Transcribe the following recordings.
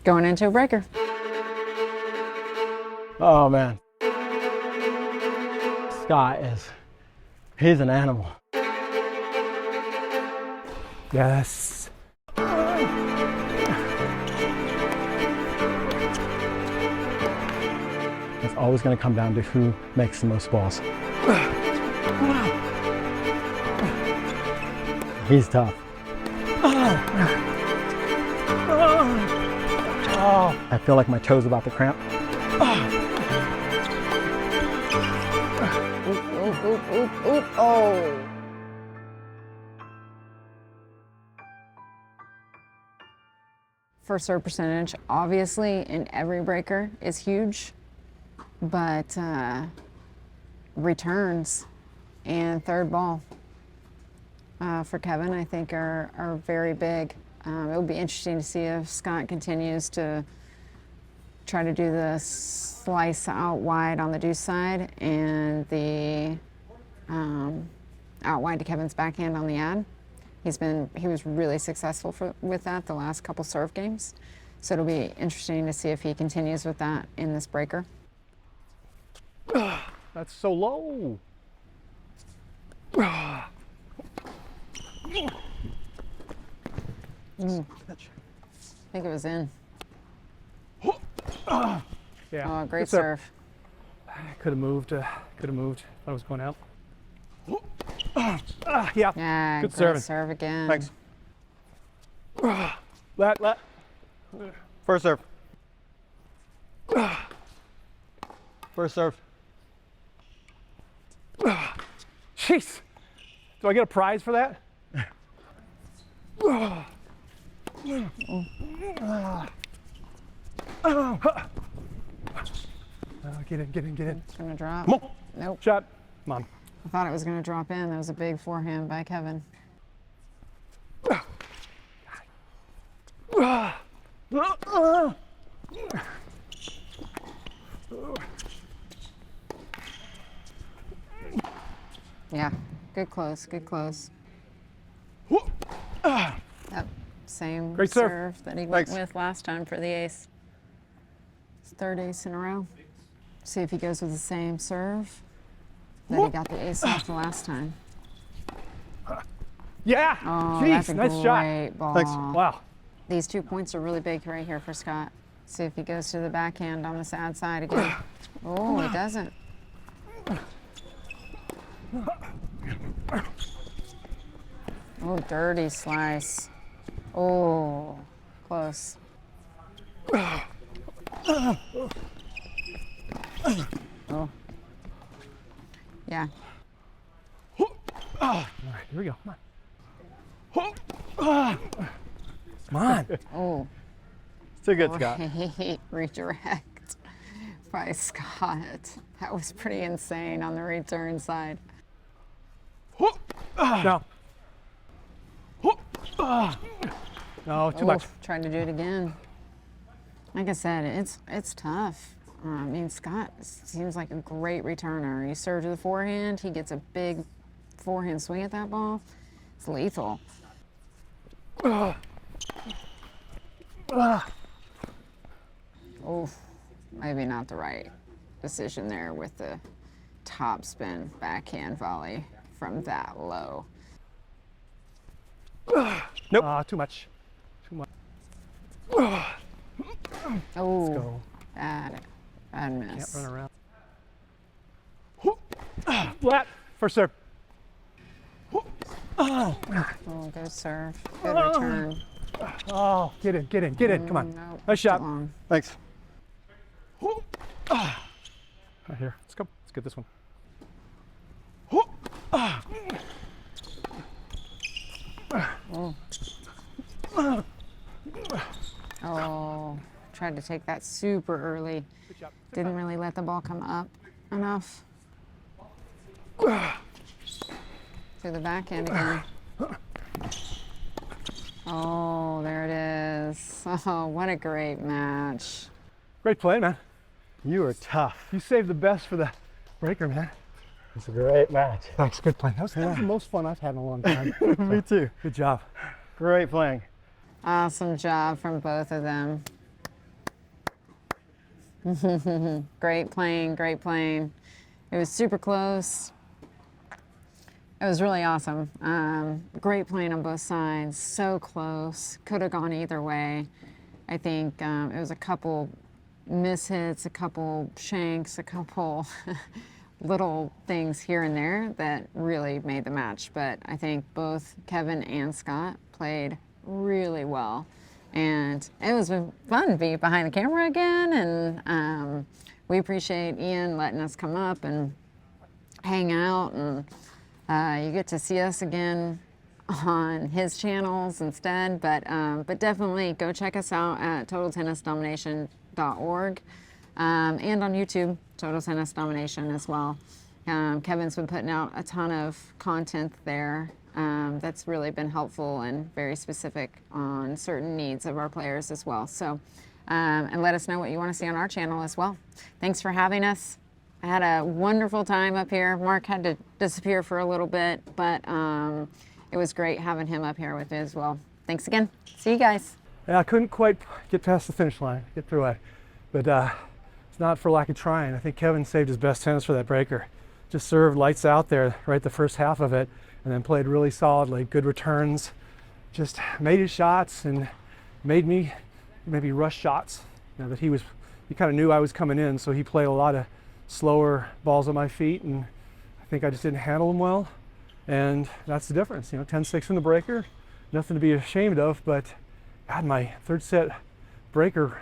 Going into a breaker. Oh man. Scott he's an animal. Yes. It's always going to come down to who makes the most balls. He's tough. I feel like my toes about to cramp. Oop, oop, oop, oop. Oh. First serve percentage, obviously, in every breaker is huge, but returns and third ball for Kevin, I think, are very big. It'll be interesting to see if Scott continues to try to do the slice out wide on the deuce side and the out wide to Kevin's backhand on the ad. He was really successful with that the last couple serve games. So it'll be interesting to see if he continues with that in this breaker. That's so low. I think it was in. Yeah. Oh, great Good serve. serve. Could have moved. Thought I was going out. Yeah. Yeah, Good great serving. serve again. Thanks. Let. First serve. First serve. Jeez. Do I get a prize for that? Get in. It's gonna drop. Come on. Nope. Shot. Come on. I thought it was gonna drop in. That was a big forehand by Kevin. Yeah, good close, good close. That same Great serve. that he went Thanks. with last time for the ace. His third ace in a row. See if he goes with the same serve that he got the ace off the last time. Yeah. Oh, Jeez, that's a nice great shot. ball. Thanks. Wow. These 2 points are really big right here for Scott. See if he goes to the backhand on the sad side again. Oh, he doesn't. Oh, dirty slice. Oh, close. Oh. Yeah. All right, here we go. Come on. Oh, Too good, Scott. great redirect by Scott. That was pretty insane on the return side. No. No, too much. Tried to do it again. Like I said, it's tough. I mean, Scott seems like a great returner. You serve to the forehand, he gets a big forehand swing at that ball. It's lethal. Oh, maybe not the right decision there with the top spin backhand volley from that low. Nope. Too much. Oh, Go. bad Can't miss. run around. Flat. First serve. Oh, good serve. Good return. Oh, get in. Come on. Nope, Nice shot. too long. Thanks. Right here. Let's go. Let's get this one. Oh, tried to take that super early. Didn't really let the ball come up enough. To the backhand again. Oh, there it is. Oh, what a great match. Great play, man. You are tough. You saved the best for the breaker, man. It's a great match. Thanks. Good play. That was the most fun I've had in a long time. Me too. Good job. Great playing. Awesome job from both of them. Great playing, great playing. It was super close. It was really awesome. Great playing on both sides, so close. Could have gone either way. I think it was a couple mishits, a couple shanks, a couple little things here and there that really made the match. But I think both Kevin and Scott played really well. And it was fun to be behind the camera again. And we appreciate Ian letting us come up and hang out. And you get to see us again on his channels instead. But definitely go check us out at TotalTennisDomination.org and on YouTube, Total Tennis Domination as well. Kevin's been putting out a ton of content there that's really been helpful and very specific on certain needs of our players as well. So, and let us know what you want to see on our channel as well. Thanks for having us. I had a wonderful time up here. Mark had to disappear for a little bit, but it was great having him up here with me as well. Thanks again. See you guys. Yeah, I couldn't quite get past the finish line, get through it. But it's not for lack of trying. I think Kevin saved his best tennis for that breaker. Just served lights out there right the first half of it, and then played really solidly, good returns. Just made his shots and made me maybe rush shots. You know, that he kind of knew I was coming in, so he played a lot of slower balls on my feet, and I think I just didn't handle them well. And that's the difference. You know, 10-6 in the breaker, nothing to be ashamed of, but God, my third set breaker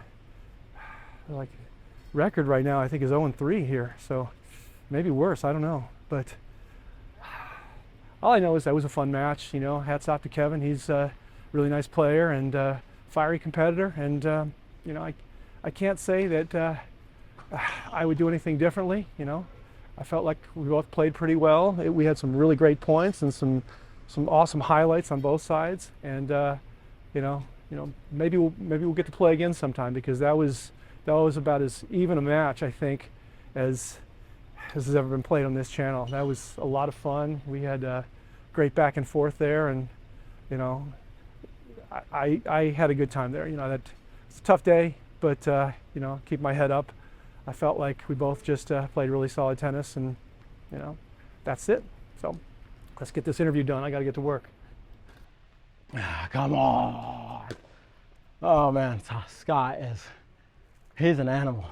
like record right now I think is 0-3 here, so maybe worse, I don't know. But all I know is that was a fun match. You know, hats off to Kevin. He's a really nice player and fiery competitor, and you know, I can't say that I would do anything differently. You know, I felt like we both played pretty well. We had some really great points and some awesome highlights on both sides, and you know, maybe we'll get to play again sometime, because that was about as even a match, I think, as has ever been played on this channel. That was a lot of fun. We had great back and forth there, and you know, I had a good time there. You know, that it's a tough day, but you know, keep my head up. I felt like we both just played really solid tennis, and you know, that's it. So let's get this interview done. I got to get to work. Come on. Oh man, Scott he's an animal.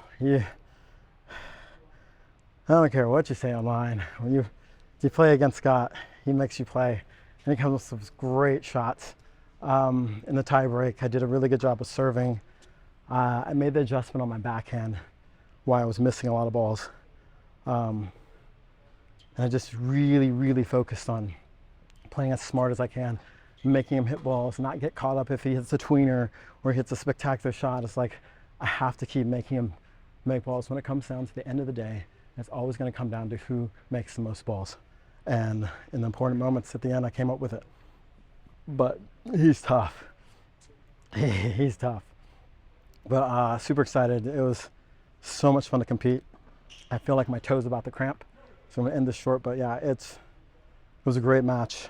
I don't care what you say online. When you play against Scott, he makes you play, and he comes with some great shots. In the tie break, I did a really good job of serving. I made the adjustment on my backhand while I was missing a lot of balls. And I just really focused on playing as smart as I can, making him hit balls, not get caught up if he hits a tweener or hits a spectacular shot. It's like, I have to keep making him make balls. When it comes down to the end of the day, it's always going to come down to who makes the most balls. And in the important moments at the end, I came up with it. But he's tough. He's tough. But super excited. It was so much fun to compete. I feel like my toe's about to cramp, so I'm going to end this short. But yeah, it was a great match.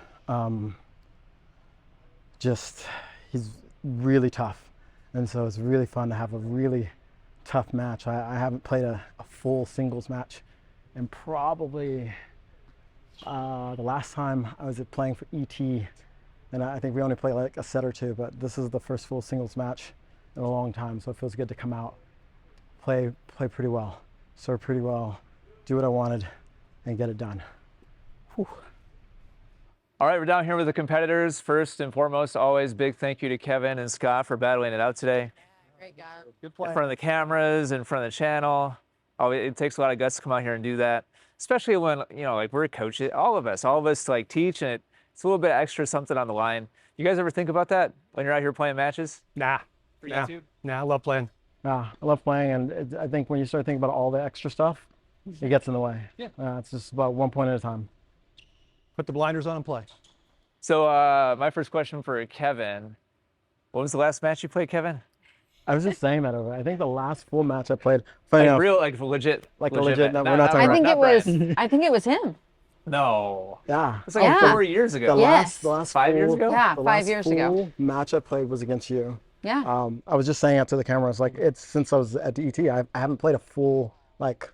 He's really tough. And so it's really fun to have a really tough match. I haven't played a full singles match, and probably the last time I was playing for ET, and I think we only played like a set or two, but this is the first full singles match in a long time, so it feels good to come out, play pretty well, serve pretty well, do what I wanted, and get it done. Whew. All right, we're down here with the competitors. First and foremost, always big thank you to Kevin and Scott for battling it out today. Great guy. Good play. In front of the cameras, in front of the channel. Oh, it takes a lot of guts to come out here and do that, especially when, you know, like we're coaches, all of us like teach, and it's a little bit extra something on the line. You guys ever think about that when you're out here playing matches? Nah. For YouTube? Nah, I love playing. I love playing, and I think when you start thinking about all the extra stuff, it gets in the way. Yeah. It's just about one point at a time. Put the blinders on and play. So my first question for Kevin, when was the last match you played, Kevin? I was just saying that over. I think the last full match I played, Like real, like legit. Like a legit, no, we're not I talking think about it was him. No. Yeah. It's like Yeah. 4 years ago. The Yes. last 5 years full- ago? Yeah, the 5 last years ago. full match I played was against you. Yeah. I was just saying out to the camera, I was like, it's since I was at DET, I haven't played a full like.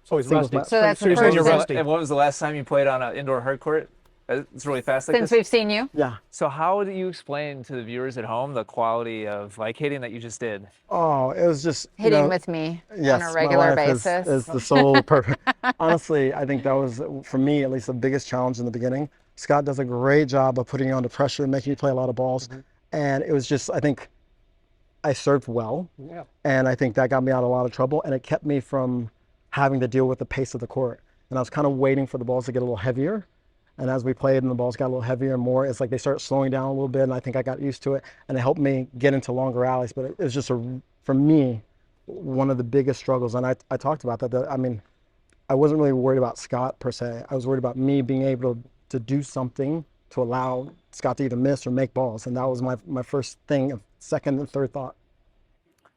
So he's Singles rusty. match. So that's the you're saying first you're thing. rusty. And when was the last time you played on an indoor hard court? It's really fast like Since this. we've seen you. Yeah. So how do you explain to the viewers at home the quality of like hitting that you just did? Oh, it was just you Hitting know, with me yes, on a my regular wife basis. is the sole perfect. Honestly, I think that was for me at least the biggest challenge in the beginning. Scott does a great job of putting you under pressure, making you play a lot of balls, and it was just I think I served well, Yeah. and I think that got me out of a lot of trouble, and it kept me from having to deal with the pace of the court. And I was kind of waiting for the balls to get a little heavier. And as we played and the balls got a little heavier and more, it's like they start slowing down a little bit. And I think I got used to it. And it helped me get into longer rallies. But it was just, for me, one of the biggest struggles. And I talked about that. I mean, I wasn't really worried about Scott per se. I was worried about me being able to do something to allow Scott to either miss or make balls. And that was my first thing, of second and third thought.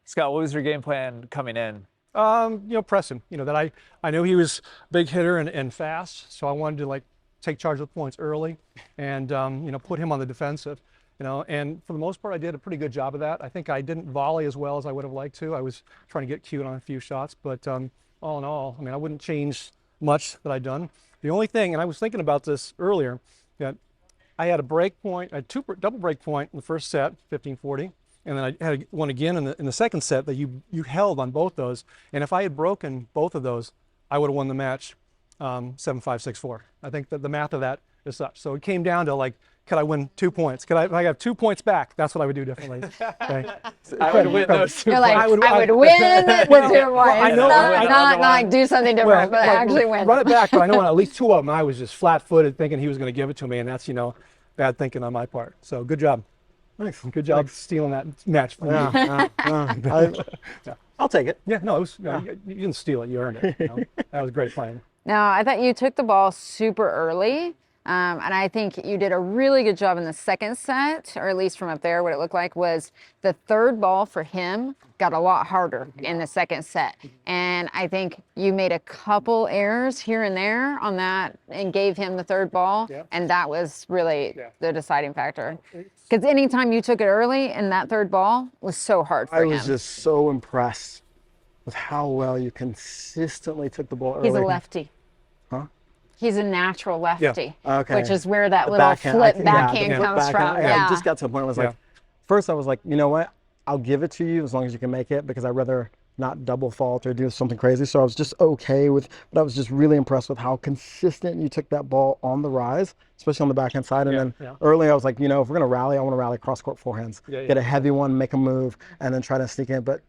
Scott, what was your game plan coming in? Press him. That I knew he was a big hitter and fast, so I wanted to like take charge of the points early and put him on the defensive. And for the most part, I did a pretty good job of that. I think I didn't volley as well as I would have liked to. I was trying to get cute on a few shots, but all in all, I mean, I wouldn't change much that I'd done. The only thing, and I was thinking about this earlier, that I had a break point, I had double break point in the first set, 15-40. And then I had one again in the second set that you held on both those. And if I had broken both of those, I would have won the match 7-5, 6-4. I think that the math of that is such. So it came down to like, could I win 2 points? If I have 2 points back, that's what I would do differently. Okay. I would win those 2 You're like, points. I would win with 2 points. I know- not like do something different, but actually win. Run it back, but I know on at least 2 of them, I was just flat-footed thinking he was going to give it to me, and that's, bad thinking on my part. So good job. Thanks. Good job stealing that match from me. I'll take it. Yeah, no, it was, you didn't steal it, you earned it. That was great playing. Now, I thought you took the ball super early, and I think you did a really good job in the second set, or at least from up there, what it looked like was the third ball for him got a lot harder in the second set. And I think you made a couple errors here and there on that and gave him the third ball, and that was really the deciding factor. Because anytime you took it early and that third ball was so hard for him. I was just so impressed with how well you consistently took the ball early. He's a lefty. Huh? He's a natural lefty, Okay. which is where that The little backhand, flip the backhand flip comes backhand. from. I just got to a point where I was like, Yeah. first I was like, you know what? I'll give it to you as long as you can make it because I'd rather not double fault or do something crazy. So I was just okay with, but I was just really impressed with how consistent you took that ball on the rise, especially on the backhand side. And then early I was like, if we're going to rally, I want to rally cross court forehands. Get a heavy one, make a move, and then try to sneak in. But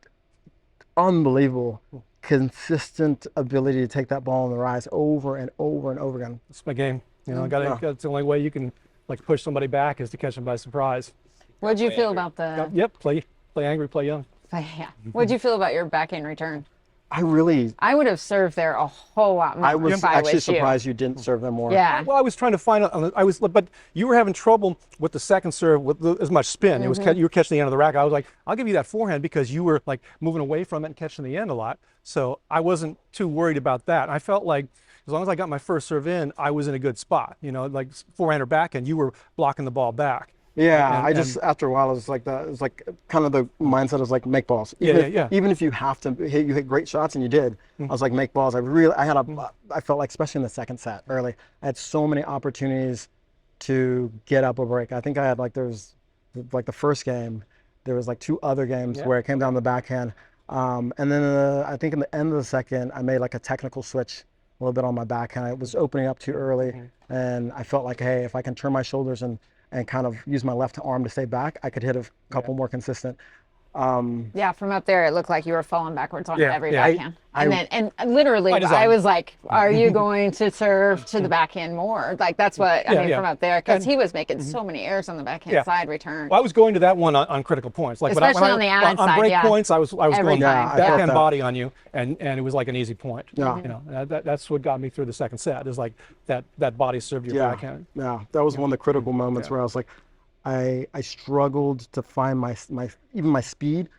unbelievable, consistent ability to take that ball on the rise over and over and over again. It's my game. That's the only way you can like push somebody back is to catch them by surprise. What'd you feel about the? Yep, play angry, play young. Yeah. What'd you feel about your backhand return? I I would have served there a whole lot more. I was if I actually was you. surprised you didn't serve them more. Yeah. Well, I was trying to find out. But you were having trouble with the second serve with as much spin. It was you were catching the end of the racket. I was like, I'll give you that forehand because you were like moving away from it and catching the end a lot. So I wasn't too worried about that. I felt like as long as I got my first serve in, I was in a good spot. Like forehand or backhand, you were blocking the ball back. Yeah, after a while it was like that. It was like kind of the mindset was like make balls. Even if you have to hit great shots, and you did. I was like make balls. I felt like especially in the second set early, I had so many opportunities to get up a break. I think I had there was like the first game, there was like 2 other games where it came down the backhand, and then I think in the end of the second I made like a technical switch a little bit on my backhand. I was opening up too early, and I felt like hey, if I can turn my shoulders and kind of use my left arm to stay back, I could hit a couple more consistent. Yeah, from up there, it looked like you were falling backwards on every yeah. backhand. And literally, I was like, are you going to serve to the backhand more? Like, that's what, I mean, from up there, because he was making so many errors on the backhand side return. Well, I was going to that one on critical points. Like Especially on the ad on side, break points, I was going time. backhand body on you, and it was like an easy point. Yeah. That's what got me through the second set, is like that body served your backhand. Yeah, that was one of the critical moments where I was like, I struggled to find my even my speed,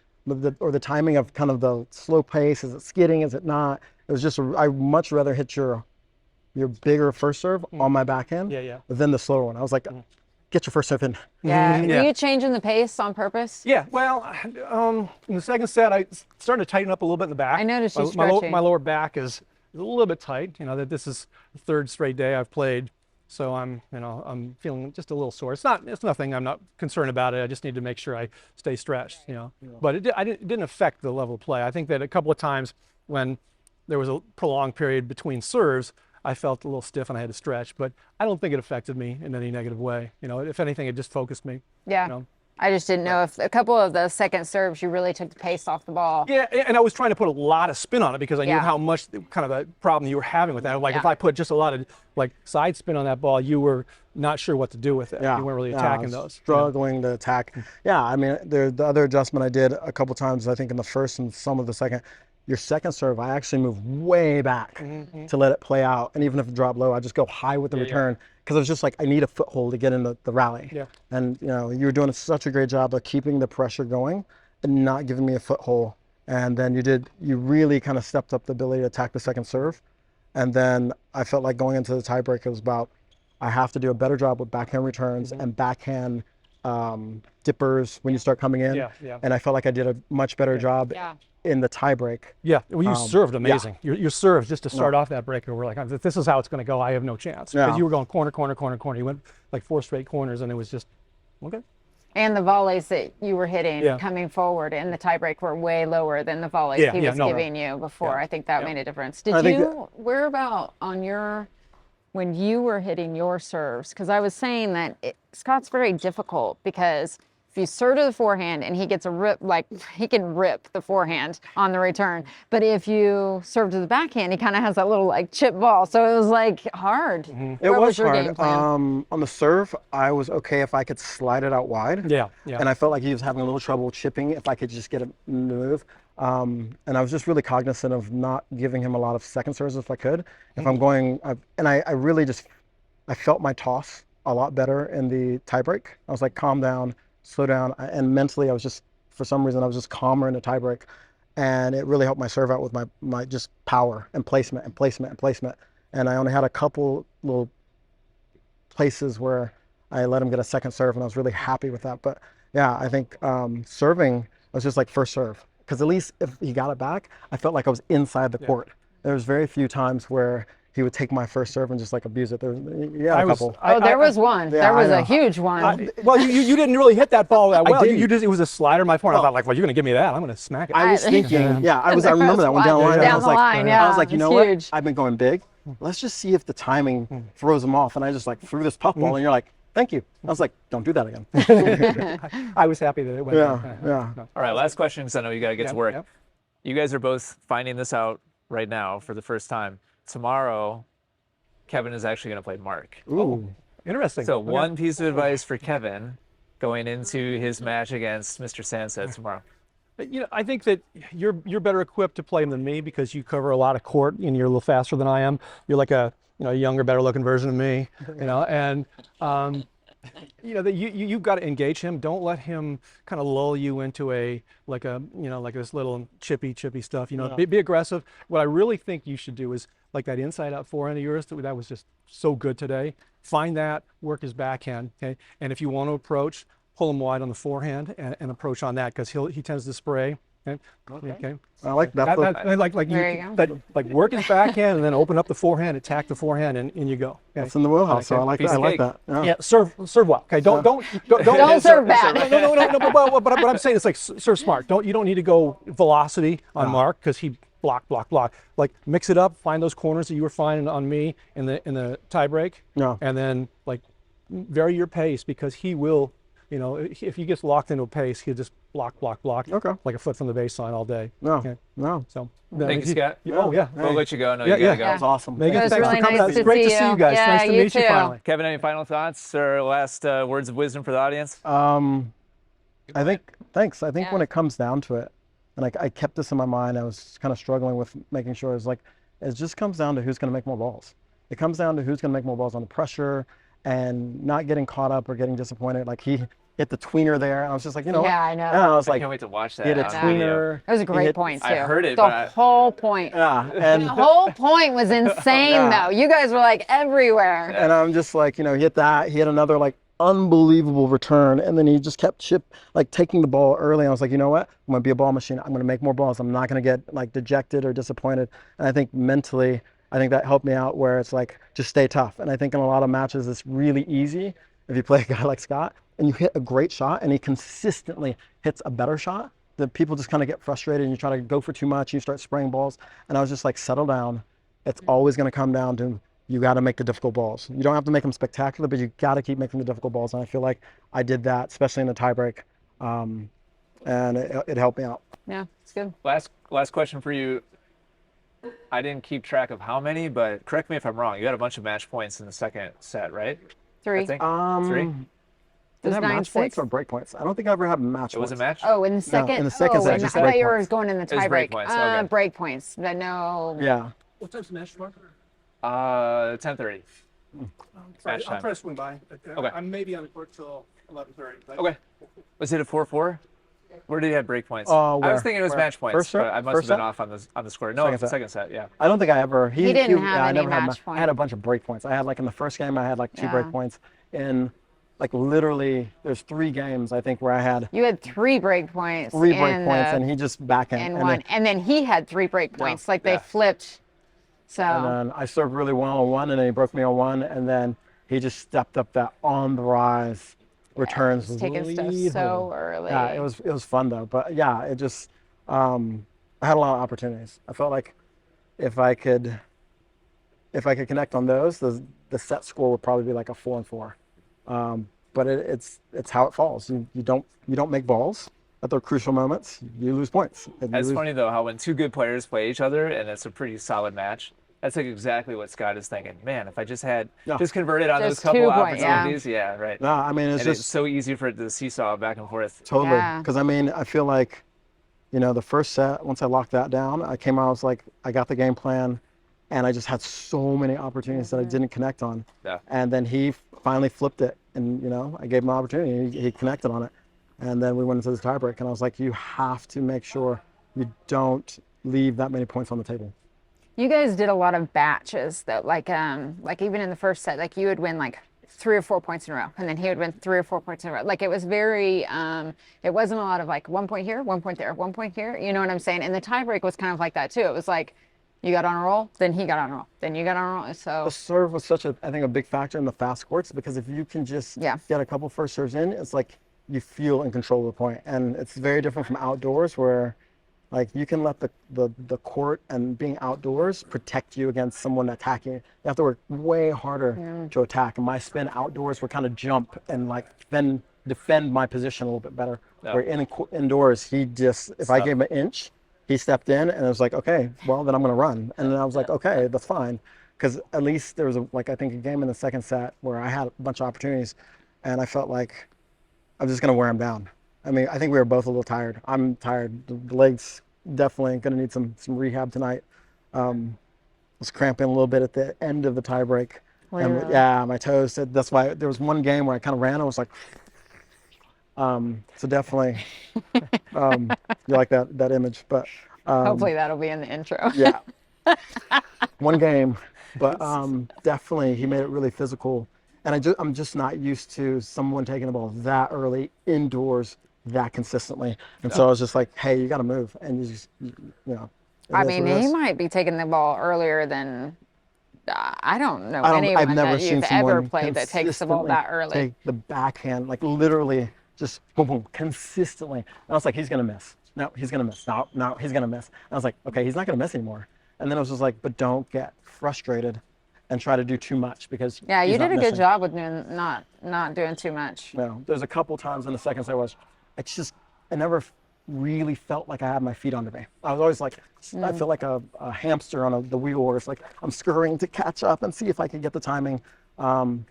or the timing of kind of the slow pace. Is it skidding? Is it not? It was just I much rather hit your bigger first serve on my backhand than the slower one. I was like, get your first serve in. Yeah. Yeah. Were you changing the pace on purpose? Yeah, well, in the second set, I started to tighten up a little bit in the back. I noticed you My stretching. my lower back is a little bit tight. You know that this is the third straight day I've played, so I'm feeling just a little sore. It's nothing. I'm not concerned about it. I just need to make sure I stay stretched. But it didn't affect the level of play. I think that a couple of times when there was a prolonged period between serves, I felt a little stiff and I had to stretch, but I don't think it affected me in any negative way. If anything, it just focused me. Yeah. I just didn't know if a couple of the second serves you really took the pace off the ball. Yeah, and I was trying to put a lot of spin on it because I knew Yeah. how much kind of a problem you were having with that. Like if Yeah. I put just a lot of like side spin on that ball, you were not sure what to do with it. Yeah, You weren't really yeah, I attacking was those. Struggling to attack. Yeah, I mean, the other adjustment I did a couple times, I think in the first and some of the second, your second serve, I actually move way back to let it play out. And even if it dropped low, I just go high with the return because it was just like, I need a foothold to get in the rally. Yeah. And, you were doing such a great job of keeping the pressure going and not giving me a foothold. And then you really kind of stepped up the ability to attack the second serve. And then I felt like going into the tiebreak, it was about, I have to do a better job with backhand returns and backhand dippers when you start coming in. Yeah, yeah. And I felt like I did a much better job Yeah. in the tiebreak. Yeah, well, you served amazing. yeah. Your serves just to start off that breaker were like, if this is how it's going to go, I have no chance. Because Yeah. you were going corner, corner, corner, corner. You went like 4 straight corners, and it was just okay. And the volleys that you were hitting Yeah. coming forward in the tiebreak were way lower than the volleys Yeah, he yeah, was no. giving you before. Yeah. I think that made a difference. Did I think you, where about on your, when you were hitting your serves? Because I was saying that Scott's very difficult because if you serve to the forehand and he gets a rip, like he can rip the forehand on the return. But if you serve to the backhand, he kind of has that little like chip ball. So it was like hard. It What was your hard. game plan? On the serve, I was okay if I could slide it out wide. Yeah, yeah. And I felt like he was having a little trouble chipping if I could just get it to move. And I was just really cognizant of not giving him a lot of second serves if I could. If I'm going, I really just, I felt my toss a lot better in the tiebreak. I was like, calm down, slow down. And mentally, I was just, for some reason, I was just calmer in the tiebreak. And it really helped my serve out with my just power and placement and placement and placement. And I only had a couple little places where I let him get a second serve, and I was really happy with that. But yeah, I think serving was just like first serve, because at least if he got it back, I felt like I was inside the court. There was very few times where he would take my first serve and just like abuse it. There was, yeah, a couple. There was one. Yeah, there was I a know. huge one. Well, you didn't really hit that ball that well. didn't. You just, it was a slider. My point. I thought like, well, you're going to give me that. I'm going to smack it. I was thinking, yeah, I There remember was that one down the one line. down I was the like, line, I was yeah, like, you it's know huge. what? I've been going big. Let's just see if the timing throws him off. And I just like threw this puff ball, and you're like, thank you. I was like, don't do that again. I was happy that it went. Yeah. All right, last question because I know you got to get to work. Yep. You guys are both finding this out right now for the first time. Tomorrow, Kevin is actually going to play Mark. Ooh. Interesting. So Okay. one piece of advice for Kevin going into his match against Mr. Sanset tomorrow. I think that you're better equipped to play him than me because you cover a lot of court and you're a little faster than I am. You're like a younger, better looking version of me. And that you've got to engage him. Don't let him kind of lull you into like this little chippy stuff. Be aggressive. What I really think you should do is like that inside out forehand of yours that was just so good today. Find that, work his backhand. Okay, and if you want to approach, pull him wide on the forehand and approach on that because he tends to spray. Okay. I like that. There you go. Like work his backhand and then open up the forehand, attack the forehand, and in you go. Okay? That's in the wheelhouse. So I like Piece that. I of like cake. that. Yeah. Yeah, serve well. Okay, don't serve bad. No. But what I'm saying is like serve smart. You don't need to go velocity on Mark because he block. Like mix it up. Find those corners that you were finding on me in the tie break. Yeah. And then like vary your pace because he will. If he gets locked into a pace, he'll just block. Okay. Like a foot from the baseline all day. No. Okay. No. So. Thank you, Scott. Oh yeah. We'll let you go. I know Yeah, you got to yeah. go. That was awesome. Megan, It was thanks really for coming. nice It's to great see to see you. you guys. Yeah, Nice to you meet you too. finally. Kevin, any final thoughts or last words of wisdom for the audience? I think, thanks. I think Yeah. when it comes down to it, and I kept this in my mind, I was kind of struggling with making sure it just comes down to who's going to make more balls. It comes down to who's going to make more balls under pressure and not getting caught up or getting disappointed. Like he hit the tweener there. I was just like, you know what? Yeah, I know. And I was I like, can't wait to watch that. he hit a on video. tweener. That was a he great hit- point too. I heard it, The but whole point. Yeah. And The whole point was insane Yeah. though. You guys were like everywhere. And I'm just like, he hit that. He hit another like unbelievable return, and then he just kept taking the ball early. I was like, you know what? I'm gonna be a ball machine. I'm gonna make more balls. I'm not gonna get like dejected or disappointed. And I think mentally, I think that helped me out where it's like just stay tough. And I think in a lot of matches, it's really easy if you play a guy like Scott and you hit a great shot and he consistently hits a better shot. That people just kind of get frustrated and you try to go for too much. And you start spraying balls, and I was just like, settle down. It's always gonna come down to you got to make the difficult balls. You don't have to make them spectacular, but you got to keep making the difficult balls. And I feel like I did that, especially in the tiebreak, and it helped me out. Yeah, it's good. Last question for you. I didn't keep track of how many, but correct me if I'm wrong. You had a bunch of match points in the second set, right? 3. I think 3. It was Did I have 9-6. match points or break points? I don't think I ever had match It was a points. match. Oh, in the second. in the second oh, set, in just the- I thought break you were points. going in the It was break tiebreak. points, okay. Break points. But no. Yeah. What time's the match tomorrow? 10:30. Match I'll time. try to swing by. Okay. I'm maybe on the court till 11:30. Okay. Was it a 4-4? Where did he have break points? Oh, I where? was thinking it was Where? match points, First set? but I must First have been set? off on the score. No, Second set. second set. Yeah. I don't think I ever. He didn't have I any never had match I had a bunch of break points. I had like in the first game, I had like 2 break Yeah. points. In like literally, there's 3 games I think where I had You had 3 break points. 3 break in points, the- and he just backhand. and and one, then- and then he had 3 break points. Like they Yeah. flipped. So And then I served really well on one, and then he broke me on one, and then he just stepped up that on the rise returns. he's taking stuff lethal. so early. Yeah, it was fun though. But yeah, it just I had a lot of opportunities. I felt like if I could connect on those, the set score would probably be like a 4-4. But it's how it falls. You don't make balls at the crucial moments. You lose points. And you That's lose- funny though how when two good players play each other and it's a pretty solid match, that's like exactly what Scott is thinking. Man, if I just had Yeah. just converted on Just those couple 2 points, yeah. opportunities, yeah, right. No, I mean it's And just it's so easy for it to seesaw back and forth. totally. Yeah. Because I mean, I feel like, the first set, once I locked that down, I came out, I was like, I got the game plan, and I just had so many opportunities that I didn't connect on. Yeah. And then he finally flipped it, and I gave him an opportunity. He connected on it, and then we went into the tiebreak, and I was like, you have to make sure you don't leave that many points on the table. You guys did a lot of batches though, like even in the first set, like you would win like 3 or 4 points in a row, and then he would win 3 or 4 points in a row. Like it was very, it wasn't a lot of like 1 point here, 1 point there, 1 point here. You know what I'm saying? And the tiebreak was kind of like that too. It was like you got on a roll, then he got on a roll, then you got on a roll. So The serve was such I think a big factor in the fast courts, because if you can just Yeah. get a couple first serves in, it's like you feel in control of the point. And it's very different from outdoors, where like you can let the court and being outdoors protect you against someone attacking. You have to work way harder to attack. And my spin outdoors would kind of jump and like then defend my position a little bit better. Yeah. Where indoors, he just, if I Stop. gave him an inch, he stepped in and it was like, okay, well then I'm gonna run. And then I was like, okay, that's fine. Because at least there was I think a game in the second set where I had a bunch of opportunities, and I felt like I'm just gonna wear him down. I mean, I think we were both a little tired. I'm tired. The legs definitely gonna need some rehab tonight. Was cramping a little bit at the end of the tiebreak. And Really? yeah, my toes. That's why there was one game where I kind of ran. I was like, so definitely, you like that image, but hopefully that'll be in the intro. yeah, one game, but definitely he made it really physical. And I'm just not used to someone taking the ball that early indoors that consistently. And so I was just like, hey, you got to move. And you just, it I is mean, what it he is. might be taking the ball earlier than I don't know I've anyone never that seen you've ever someone played that takes the ball that early. take the backhand, like literally just boom, boom, consistently. And I was like, he's going to miss. No, he's going to miss. No, he's going to miss. And I was like, okay, he's not going to miss anymore. And then I was just like, but don't get frustrated and try to do too much, because Yeah, you he's not did a good missing. job with doing not doing too much. There's a couple times in the second set where I never really felt like I had my feet under me. I was always like, I feel like a hamster on the wheel, where it's like I'm scurrying to catch up and see if I can get the timing. And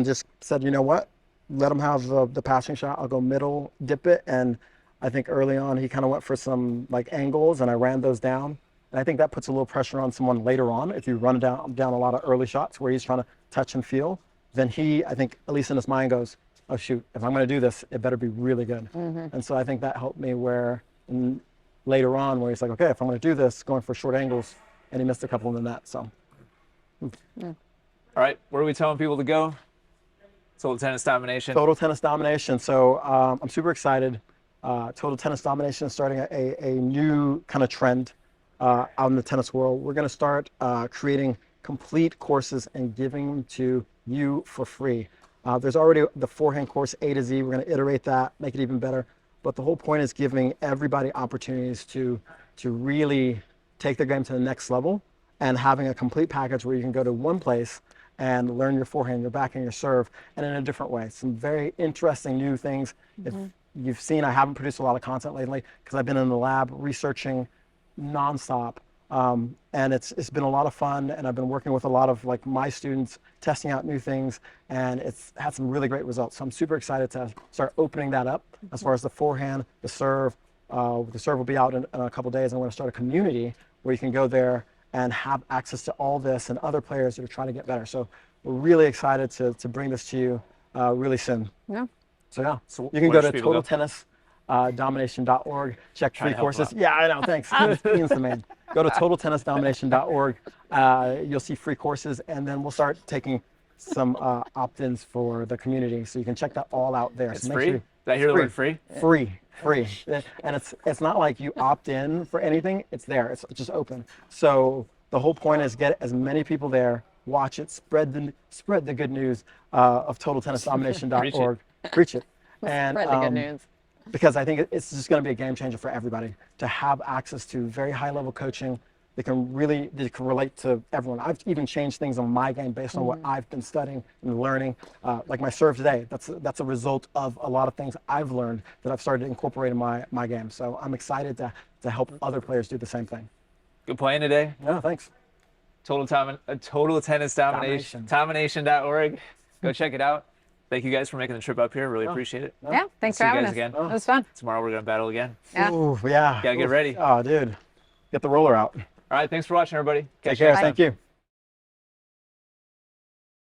just said, you know what? Let him have the passing shot. I'll go middle, dip it. And I think early on he kind of went for some like angles, and I ran those down. And I think that puts a little pressure on someone later on. If you run down a lot of early shots where he's trying to touch and feel, then he, I think, at least in his mind, goes, oh shoot, if I'm going to do this, it better be really good. And so I think that helped me later on, where he's like, okay, if I'm going to do this, going for short angles, and he missed a couple in the net. So All right, where are we telling people to go Total Tennis Domination. Total Tennis Domination. So I'm super excited. Total Tennis Domination is starting a new kind of trend out in the tennis world. We're going to start creating complete courses and giving them to you for free. There's already the forehand course A to Z. We're going to iterate that, make it even better. But the whole point is giving everybody opportunities to really take their game to the next level, and having a complete package where you can go to one place and learn your forehand, your backhand, your serve, and in a different way. Some very interesting new things. If you've seen, I haven't produced a lot of content lately because I've been in the lab researching nonstop. And it's been a lot of fun, and I've been working with a lot of like my students, testing out new things, and it's had some really great results. So I'm super excited to start opening that up as far as the forehand, the serve. The serve will be out in a couple days, and I want to start a community where you can go there and have access to all this and other players that are trying to get better. So we're really excited to bring this to you really soon. Yeah. So yeah, So you can where go should to people go? totaltennisdomination.org, check Trying free to help courses. them Yeah, I know, thanks. Ian's the man. Go to totaltennisdomination.org. You'll see free courses, and then we'll start taking some opt-ins for the community. So you can check that all out there. It's So make free? sure Did I hear the word free? Free. And it's not like you opt in for anything. It's there. It's just open. So the whole point is get as many people there, watch it, spread the good news of totaltennisdomination.org. Preach it. And Spread the good news. because I think it's just going to be a game changer for everybody to have access to very high level coaching that can relate to everyone. I've even changed things on my game based on what I've been studying and learning. Like my serve today, that's a result of a lot of things I've learned that I've started to incorporate in my game. So I'm excited to help other players do the same thing. Good playing today. Yeah, thanks. Total Tennis Domination. Domination.org. Go check it out. Thank you guys for making the trip up here. Really appreciate it. Yeah, thanks See for you having guys us. again. It was fun. Tomorrow we're going to battle again. Yeah. Ooh, yeah. Gotta get ready. Oh, dude. Get the roller out. All right. Thanks for watching, everybody. Take Catch you care. next time. Thank you.